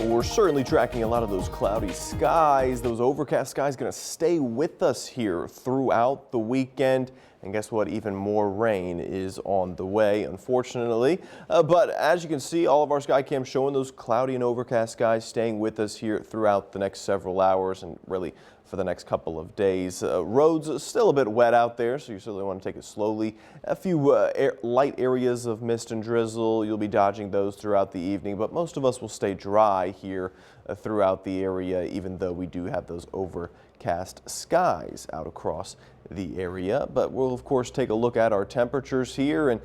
We're certainly tracking a lot of those cloudy skies. Those overcast skies going to stay with us here throughout the weekend. And guess what? Even more rain is on the way, unfortunately. But as you can see, all of our sky cams showing those cloudy and overcast skies staying with us here throughout the next several hours and really for the next couple of days. Roads still a bit wet out there, so you certainly want to take it slowly. A few light areas of mist and drizzle. You'll be dodging those throughout the evening, but most of us will stay dry here throughout the area, even though we do have those overcast skies out across the area. But we'll of course take a look at our temperatures here, and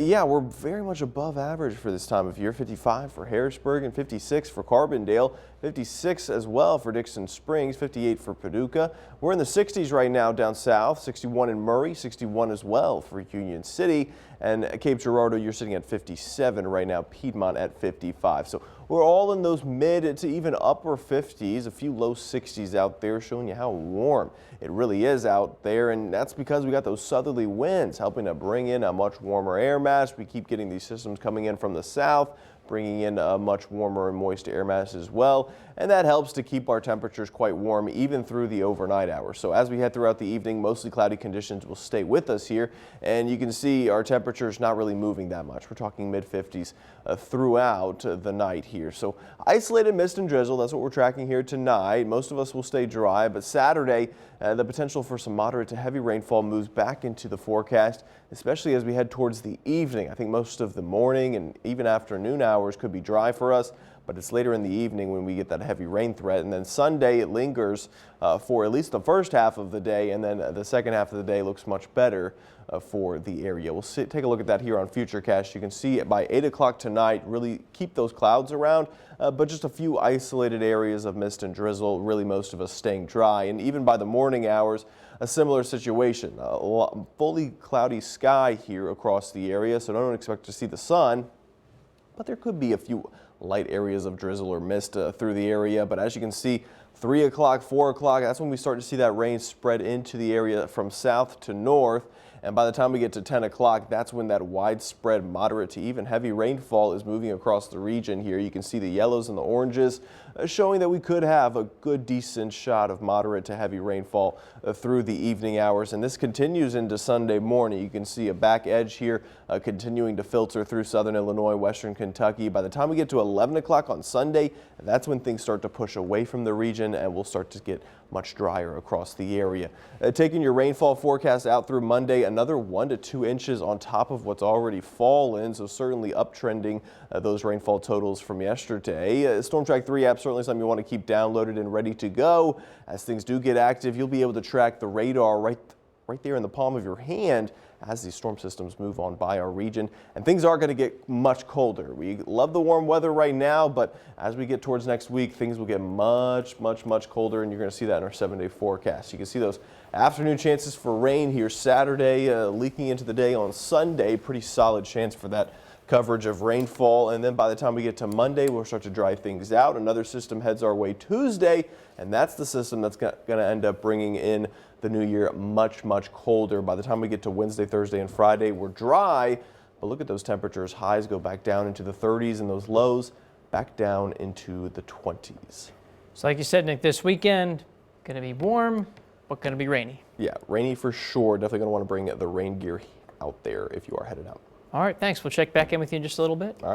yeah, we're very much above average for this time of year. 55 for Harrisburg and 56 for Carbondale, 56 as well for Dixon Springs, 58 for Paducah. We're in the 60s right now down south, 61 in Murray, 61 as well for Union City, and Cape Girardeau you're sitting at 57 right now, Piedmont at 55. So we're all in those mid to even upper 50s, a few low 60s out there, showing you how warm it really is out there. And that's because we got those southerly winds helping to bring in a much warmer air mass. We keep getting these systems coming in from the south, bringing in a much warmer and moist air mass as well. And that helps to keep our temperatures quite warm even through the overnight hours. So as we head throughout the evening, mostly cloudy conditions will stay with us here. And you can see our temperatures not really moving that much. We're talking mid 50s throughout the night here. So isolated mist and drizzle, that's what we're tracking here tonight. Most of us will stay dry, but Saturday, the potential for some moderate to heavy rainfall moves back into the forecast, especially as we head towards the evening. I think most of the morning and even afternoon hours could be dry for us, but it's later in the evening when we get that heavy rain threat. And then Sunday, it lingers for at least the first half of the day, and then the second half of the day looks much better for the area. We'll take a look at that here on Futurecast. You can see by 8 o'clock tonight, really keep those clouds around, but just a few isolated areas of mist and drizzle, really most of us staying dry. And even by the morning hours, a similar situation, a fully cloudy sky here across the area, so don't expect to see the sun, but there could be a few light areas of drizzle or mist through the area. But as you can see, 3 o'clock, 4 o'clock, that's when we start to see that rain spread into the area from south to north. And by the time we get to 10 o'clock, that's when that widespread moderate to even heavy rainfall is moving across the region here. You can see the yellows and the oranges showing that we could have a good decent shot of moderate to heavy rainfall through the evening hours. And this continues into Sunday morning. You can see a back edge here continuing to filter through southern Illinois, western Kentucky. By the time we get to 11 o'clock on Sunday, that's when things start to push away from the region and we'll start to get much drier across the area. Taking your rainfall forecast out through Monday, another 1 to 2 inches on top of what's already fallen, so certainly uptrending those rainfall totals from yesterday. Storm Track 3 app, certainly something you want to keep downloaded and ready to go. As things do get active, you'll be able to track the radar right there in the palm of your hand as these storm systems move on by our region. And things are going to get much colder. We love the warm weather right now, but as we get towards next week, things will get much colder, and you're going to see that in our 7-day forecast. You can see those afternoon chances for rain here Saturday, leaking into the day on Sunday. Pretty solid chance for that coverage of rainfall. And then by the time we get to Monday, we'll start to dry things out. Another system heads our way Tuesday, and that's the system that's going to end up bringing in the new year much colder. By the time we get to Wednesday, Thursday, and Friday, we're dry, but look at those temperatures. Highs go back down into the 30s and those lows back down into the 20s. So like you said, Nick, this weekend going to be warm, but going to be rainy. Yeah, rainy for sure. Definitely going to want to bring the rain gear out there if you are headed out. All right, thanks. We'll check back in with you in just a little bit. All right.